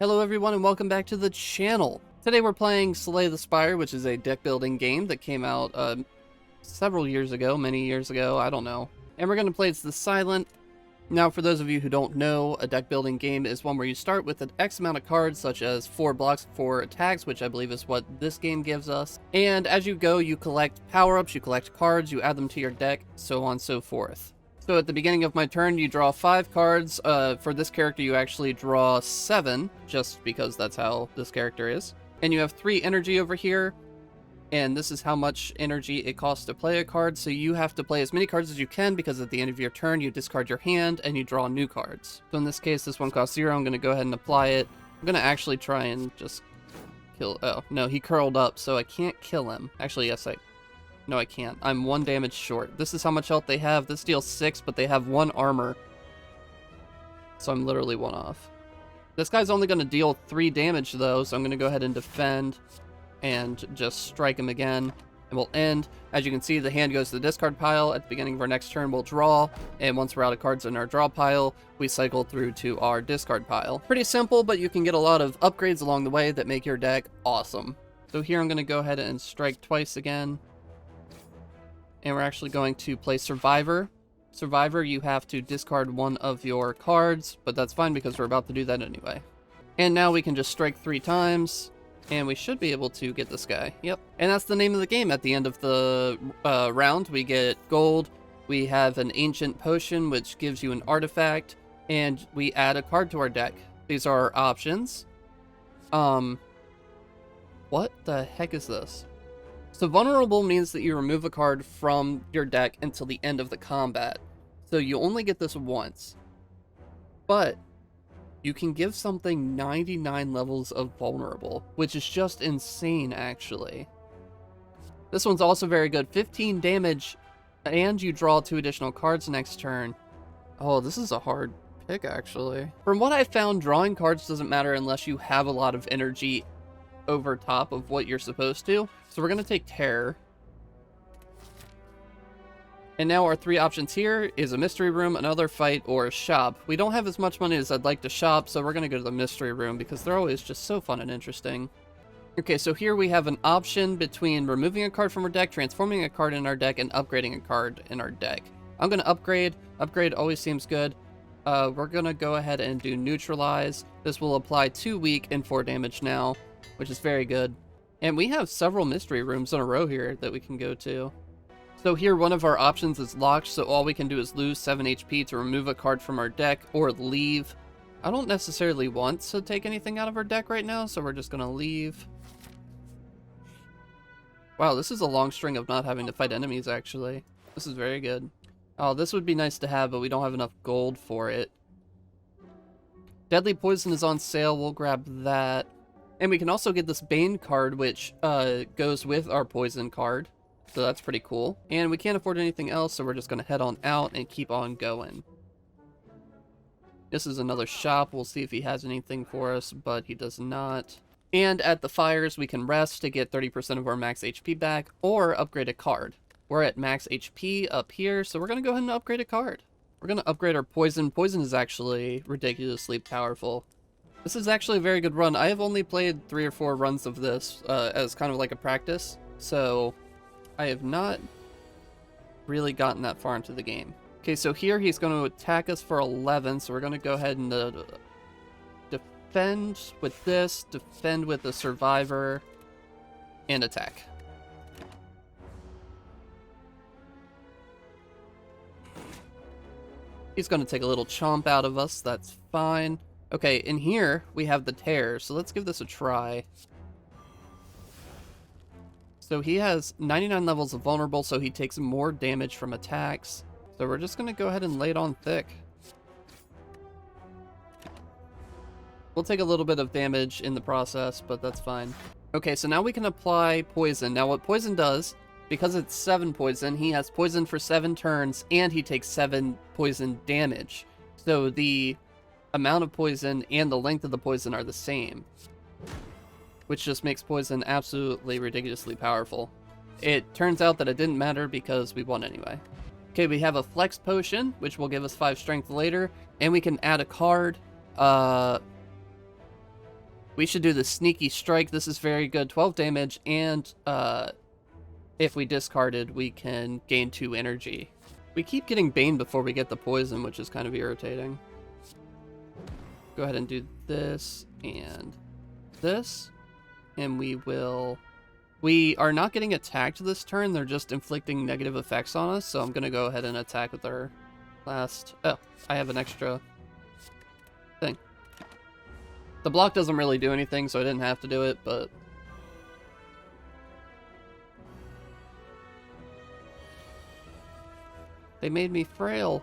Hello everyone and welcome back to the channel. Today we're playing Slay the Spire, which is a deck building game that came out several years ago, many years ago, I don't know. And we're going to play as the Silent. Now for those of you who don't know, a deck building game is one where you start with an X amount of cards, such as 4 blocks, 4 attacks, which I believe is what this game gives us. And as you go, you collect power-ups, you collect cards, you add them to your deck, so on and so forth. So at the beginning of my turn, you draw 5 cards. For this character, you actually draw 7, just because that's how this character is. And you have 3 energy over here, and this is how much energy it costs to play a card. So you have to play as many cards as you can, because at the end of your turn, you discard your hand and you draw new cards. So in this case, this one costs 0. I'm going to go ahead and apply it. I'm going to actually try and just kill... Oh, no, he curled up, so I can't kill him. Actually, yes, No, I can't. I'm 1 damage short. This is how much health they have. This deals 6, but they have 1 armor. So I'm literally 1 off. This guy's only going to deal 3 damage, though, so I'm going to go ahead and defend and just strike him again. And we'll end. As you can see, the hand goes to the discard pile. At the beginning of our next turn, we'll draw. And once we're out of cards in our draw pile, we cycle through to our discard pile. Pretty simple, but you can get a lot of upgrades along the way that make your deck awesome. So here I'm going to go ahead and strike twice again. And we're actually going to play Survivor. Survivor, you have to discard 1 of your cards, but that's fine because we're about to do that anyway. And now we can just strike 3 times, and we should be able to get this guy. Yep. And that's the name of the game. At the end of the round, we get gold. We have an ancient potion, which gives you an artifact, and we add a card to our deck. These are our options. What the heck is this? So vulnerable means that you remove a card from your deck until the end of the combat. So you only get this once. But you can give something 99 levels of vulnerable, which is just insane, actually. This one's also very good. 15 damage, and you draw 2 additional cards next turn. Oh, this is a hard pick, actually. From what I found, drawing cards doesn't matter unless you have a lot of energy over top of what you're supposed to. So we're going to take Terror. And now our 3 options here is a Mystery Room, another Fight, or a Shop. We don't have as much money as I'd like to shop, so we're going to go to the Mystery Room because they're always just so fun and interesting. Okay, so here we have an option between removing a card from our deck, transforming a card in our deck, and upgrading a card in our deck. I'm going to upgrade. Upgrade always seems good. We're going to go ahead and do Neutralize. This will apply 2 weak and 4 damage now, which is very good. And we have several mystery rooms in a row here that we can go to. So here one of our options is locked, so all we can do is lose 7 HP to remove a card from our deck or leave. I don't necessarily want to take anything out of our deck right now, so we're just going to leave. Wow, this is a long string of not having to fight enemies, actually. This is very good. Oh, this would be nice to have, but we don't have enough gold for it. Deadly Poison is on sale, we'll grab that. And we can also get this Bane card, which goes with our Poison card. So that's pretty cool. And we can't afford anything else, so we're just going to head on out and keep on going. This is another shop. We'll see if he has anything for us, but he does not. And at the fires, we can rest to get 30% of our max HP back, or upgrade a card. We're at max HP up here, so we're going to go ahead and upgrade a card. We're going to upgrade our Poison. Poison is actually ridiculously powerful. This is actually a very good run. I have only played 3 or 4 runs of this as kind of like a practice, so I have not really gotten that far into the game. Okay, so here he's going to attack us for 11, so we're going to go ahead and defend with this, defend with the Survivor, and attack. He's going to take a little chomp out of us, that's fine. Okay, in here, we have the Terror, so let's give this a try. So he has 99 levels of vulnerable, so he takes more damage from attacks. So we're just going to go ahead and lay it on thick. We'll take a little bit of damage in the process, but that's fine. Okay, so now we can apply Poison. Now what Poison does, because it's 7 poison, he has Poison for 7 turns, and he takes 7 poison damage. So the amount of poison and the length of the poison are the same, which just makes Poison absolutely ridiculously powerful. It turns out that it didn't matter because we won anyway. Okay, we have a Flex Potion, which will give us 5 strength later, and we can add a card. We should do the Sneaky Strike. This is very good. 12 damage, and if we discarded, we can gain 2 energy. We keep getting Bane before we get the poison, which is kind of irritating. Go ahead and do this and this. And we are not getting attacked this turn. They're just inflicting negative effects on us. So I'm going to go ahead and attack with our last... Oh, I have an extra thing. The block doesn't really do anything, so I didn't have to do it, but... They made me frail.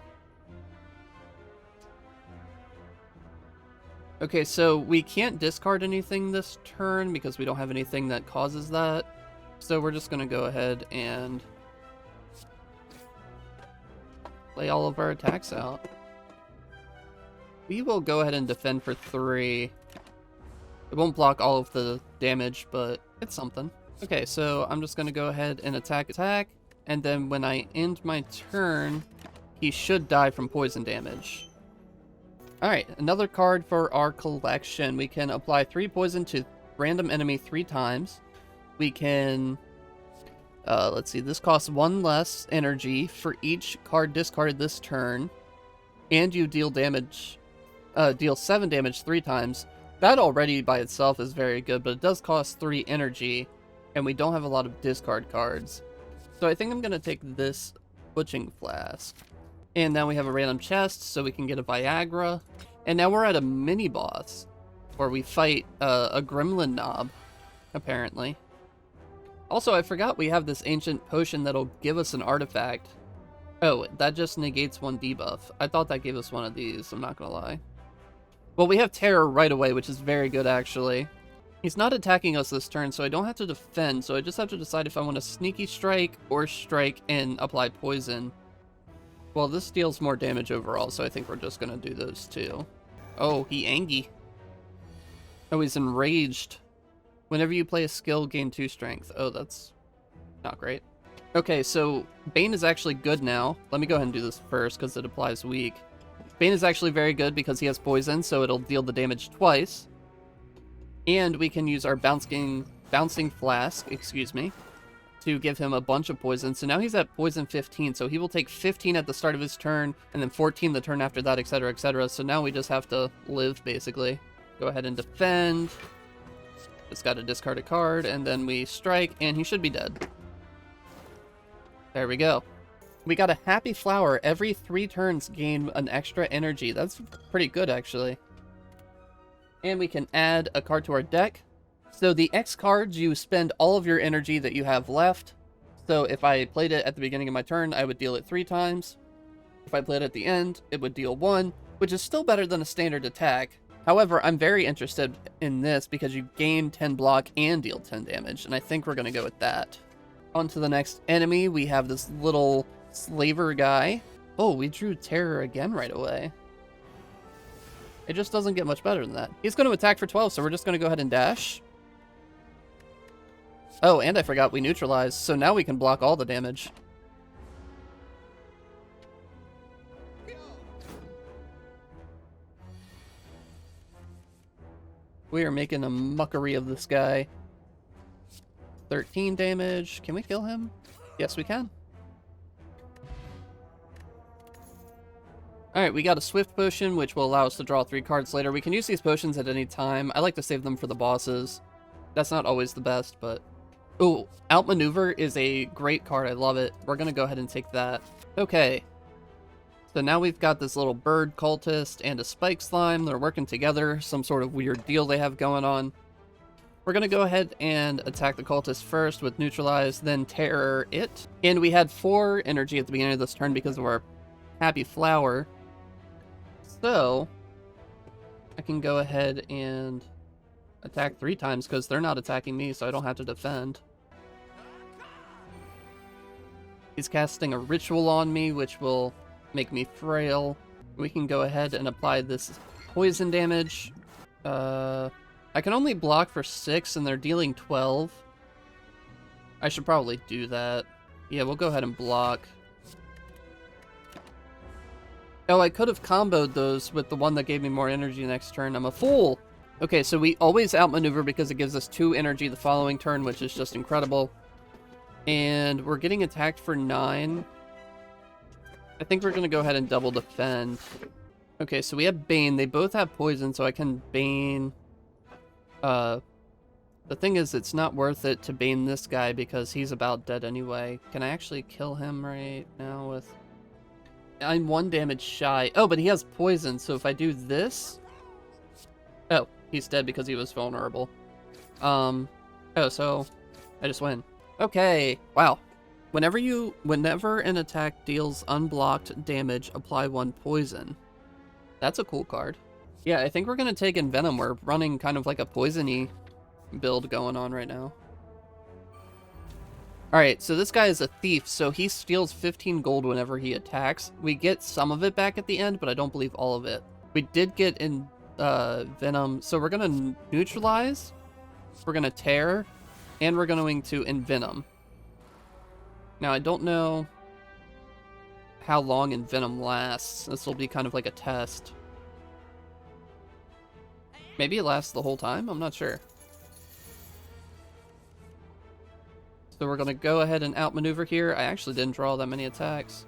Okay, so we can't discard anything this turn because we don't have anything that causes that. So we're just going to go ahead and lay all of our attacks out. We will go ahead and defend for 3. It won't block all of the damage, but it's something. Okay, so I'm just going to go ahead and attack, and then when I end my turn, he should die from poison damage. Alright, another card for our collection. We can apply 3 poison to random enemy 3 times. We can... let's see, this costs 1 less energy for each card discarded this turn. And you deal damage... deal 7 damage 3 times. That already by itself is very good, but it does cost 3 energy. And we don't have a lot of discard cards. So I think I'm going to take this Butching Flask. And now we have a random chest, so we can get a Viagra. And now we're at a mini-boss, where we fight a Gremlin Knob, apparently. Also, I forgot we have this ancient potion that'll give us an artifact. Oh, that just negates 1 debuff. I thought that gave us one of these, I'm not gonna lie. Well, we have Terror right away, which is very good, actually. He's not attacking us this turn, so I don't have to defend, so I just have to decide if I want to Sneaky Strike or Strike and apply Poison. Well, this deals more damage overall, so I think we're just going to do those 2. Oh, he Angie. Oh, he's Enraged. Whenever you play a skill, gain 2 strength. Oh, that's not great. Okay, so Bane is actually good now. Let me go ahead and do this first, because it applies weak. Bane is actually very good because he has poison, so it'll deal the damage twice. And we can use our Bouncing Flask, to give him a bunch of poison. So now he's at poison 15, so he will take 15 at the start of his turn, and then 14 the turn after that, etc., etc. So now we just have to live, basically. Go ahead and defend. Just got to discard a card, and then we strike, and he should be dead. There we go. We got a Happy Flower. Every 3 turns gain an extra energy. That's pretty good, actually. And we can add a card to our deck. So the X cards, you spend all of your energy that you have left. So if I played it at the beginning of my turn, I would deal it 3 times. If I played it at the end, it would deal 1, which is still better than a standard attack. However, I'm very interested in this because you gain 10 block and deal 10 damage, and I think we're going to go with that. On to the next enemy, we have this little slaver guy. Oh, we drew Terror again right away. It just doesn't get much better than that. He's going to attack for 12, so we're just going to go ahead and dash. Oh, and I forgot we neutralized, so now we can block all the damage. We are making a muckery of this guy. 13 damage. Can we kill him? Yes, we can. Alright, we got a Swift Potion, which will allow us to draw 3 cards later. We can use these potions at any time. I like to save them for the bosses. That's not always the best, but... Oh, Outmaneuver is a great card. I love it. We're going to go ahead and take that. Okay. So now we've got this little bird cultist and a spike slime. They're working together. Some sort of weird deal they have going on. We're going to go ahead and attack the cultist first with Neutralize, then Terror it. And we had 4 energy at the beginning of this turn because of our Happy Flower. So, I can go ahead and attack 3 times because they're not attacking me, so I don't have to defend. He's casting a ritual on me, which will make me frail. We can go ahead and apply this poison damage. I can only block for 6, and they're dealing 12. I should probably do that. Yeah, we'll go ahead and block. Oh, I could have comboed those with the one that gave me more energy next turn. I'm a fool! Okay, so we always outmaneuver because it gives us 2 energy the following turn, which is just incredible. And we're getting attacked for 9. I think we're going to go ahead and double defend. Okay, so we have Bane. They both have poison, so I can Bane. The thing is, it's not worth it to Bane this guy because he's about dead anyway. Can I actually kill him right now with... I'm 1 damage shy. Oh, but he has poison, so if I do this... Oh, he's dead because he was vulnerable. Oh, so I just win. Okay, wow. Whenever an attack deals unblocked damage, apply 1 poison. That's a cool card. Yeah, I think we're gonna take Envenom. We're running kind of like a poisony build going on right now. Alright, so this guy is a thief, so he steals 15 gold whenever he attacks. We get some of it back at the end, but I don't believe all of it. We did get in Venom, so we're gonna neutralize, we're gonna tear, and we're going to Envenom. Now, I don't know how long Envenom lasts. This will be kind of like a test. Maybe it lasts the whole time? I'm not sure. So we're going to go ahead and outmaneuver here. I actually didn't draw that many attacks.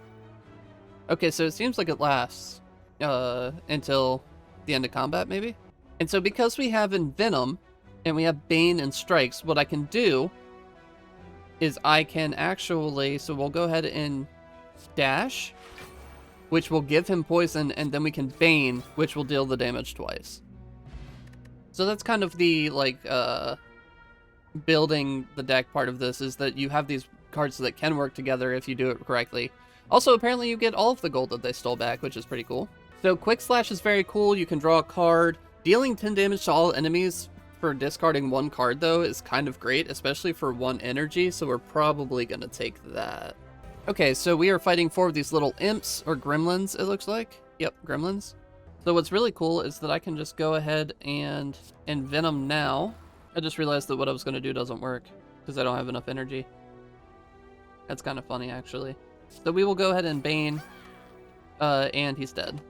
Okay, so it seems like it lasts until the end of combat, maybe? And so because we have Envenom, and we have Bane and Strikes, what I can do is I can actually... So we'll go ahead and dash, which will give him poison, and then we can Bane, which will deal the damage twice. So that's kind of the, like, building the deck part of this, is that you have these cards that can work together if you do it correctly. Also, apparently you get all of the gold that they stole back, which is pretty cool. So Quick Slash is very cool. You can draw a card. Dealing 10 damage to all enemies for discarding 1 card, though, is kind of great, especially for 1 energy, so we're probably going to take that. Okay, so we are fighting 4 of these little imps, or gremlins, it looks like. Yep, gremlins. So what's really cool is that I can just go ahead and Envenom now. I just realized that what I was going to do doesn't work, because I don't have enough energy. That's kind of funny, actually. So we will go ahead and Bane, and he's dead.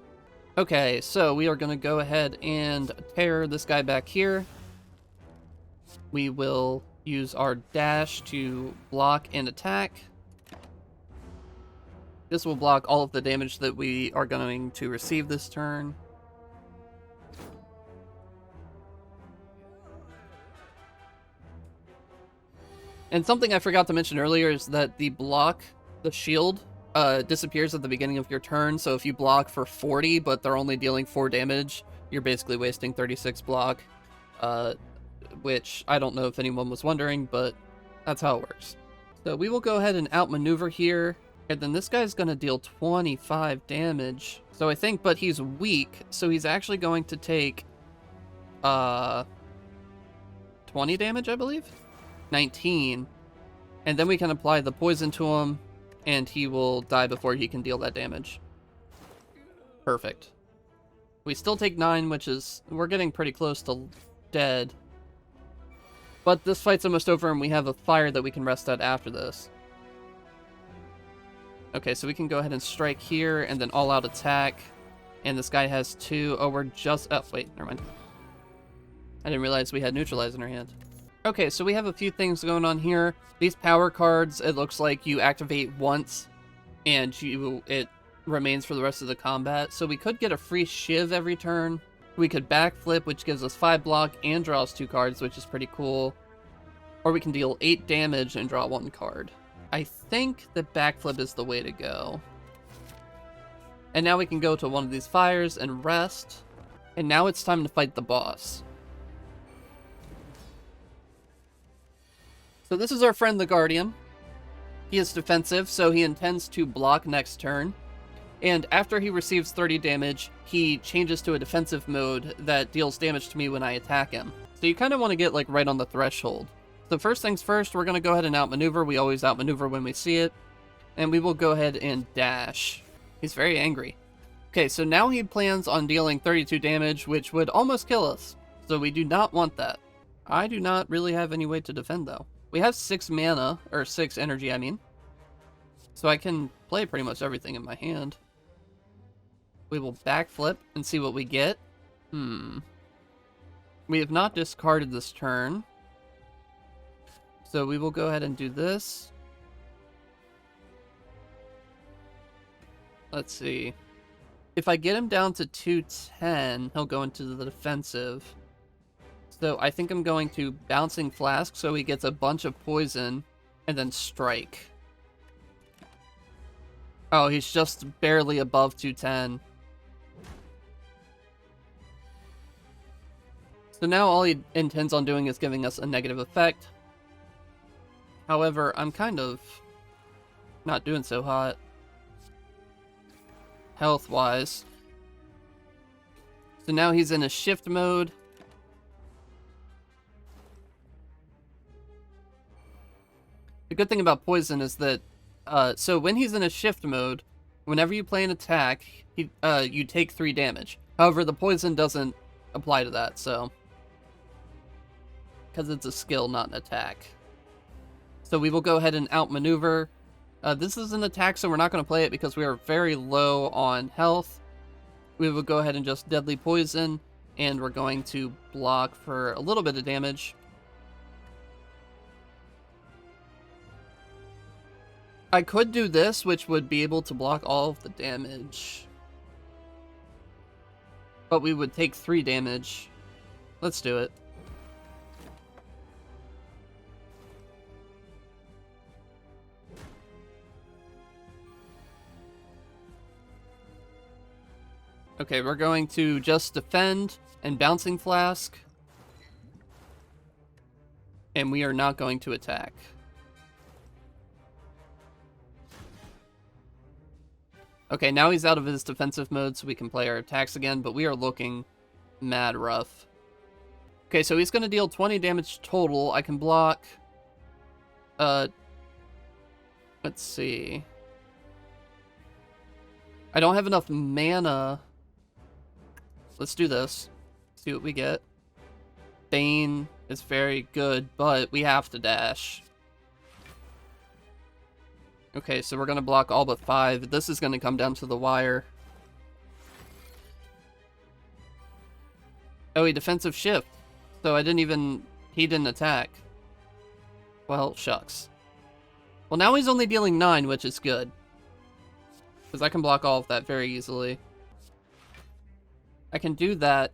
Okay, so we are going to go ahead and tear this guy back here. We will use our dash to block and attack. This will block all of the damage that we are going to receive this turn. And something I forgot to mention earlier is that the shield, disappears at the beginning of your turn, so if you block for 40, but they're only dealing 4 damage, you're basically wasting 36 block, which I don't know if anyone was wondering, but that's how it works. So we will go ahead and outmaneuver here, and then this guy's going to deal 25 damage. So I think, but he's weak, so he's actually going to take 20 damage, I believe? 19. And then we can apply the poison to him, and he will die before he can deal that damage. Perfect. We still take 9, which is... We're getting pretty close to dead. But this fight's almost over, and we have a fire that we can rest at after this. Okay, so we can go ahead and strike here, and then all-out attack. And this guy has 2. Oh, we're just... Oh, wait, never mind. I didn't realize we had Neutralize in our hand. Okay, so we have a few things going on here. These power cards, it looks like you activate once, and it remains for the rest of the combat. So we could get a free Shiv every turn. We could backflip, which gives us 5 block and draws 2 cards, which is pretty cool. Or we can deal 8 damage and draw 1 card. I think the backflip is the way to go. And now we can go to one of these fires and rest. And now it's time to fight the boss. So this is our friend the Guardian. He is defensive, so he intends to block next turn. And after he receives 30 damage, he changes to a defensive mode that deals damage to me when I attack him. So you kind of want to get like right on the threshold. So first things first, we're going to go ahead and outmaneuver. We always outmaneuver when we see it. And we will go ahead and dash. He's very angry. Okay, so now he plans on dealing 32 damage, which would almost kill us. So we do not want that. I do not really have any way to defend, though. We have 6 mana, or 6 energy, I mean. So I can play pretty much everything in my hand. We will backflip and see what we get. We have not discarded this turn. So we will go ahead and do this. Let's see. If I get him down to 210, he'll go into the defensive. So I think I'm going to Bouncing Flask so he gets a bunch of poison, and then Strike. Oh, he's just barely above 210. So now all he intends on doing is giving us a negative effect. However, I'm kind of not doing so hot health-wise. So now he's in a shift mode. The good thing about poison is that, so when he's in a shift mode, whenever you play an attack, you take 3 damage. However, the poison doesn't apply to that, so... because it's a skill, not an attack. So we will go ahead and outmaneuver. This is an attack, so we're not going to play it because we are very low on health. We will go ahead and just Deadly Poison, and we're going to block for a little bit of damage. I could do this, which would be able to block all of the damage. But we would take 3 damage. Let's do it. Okay, we're going to just defend and Bouncing Flask. And we are not going to attack. Okay, now he's out of his defensive mode, so we can play our attacks again, but we are looking mad rough. Okay, so he's going to deal 20 damage total. I can block... let's see. I don't have enough mana. Let's do this. See what we get. Bane is very good, but we have to dash. Okay, so we're going to block all but 5. This is going to come down to the wire. Oh, he defensive shift. So he didn't attack. Well, shucks. Well, now he's only dealing 9, which is good. Because I can block all of that very easily. I can do that,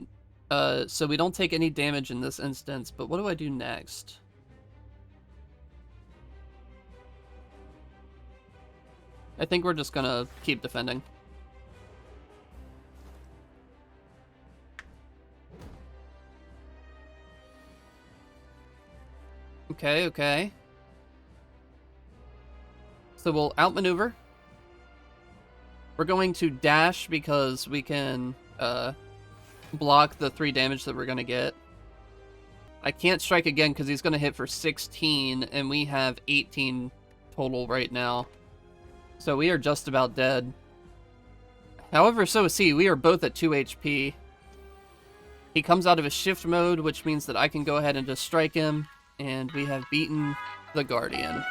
so we don't take any damage in this instance, but what do I do next? I think we're just gonna keep defending. Okay, okay. So we'll outmaneuver. We're going to dash because we can block the 3 damage that we're going to get. I can't strike again because he's going to hit for 16, and we have 18 total right now. So we are just about dead. However, so is he. We are both at 2 HP. He comes out of his shift mode, which means that I can go ahead and just strike him, and we have beaten the Guardian.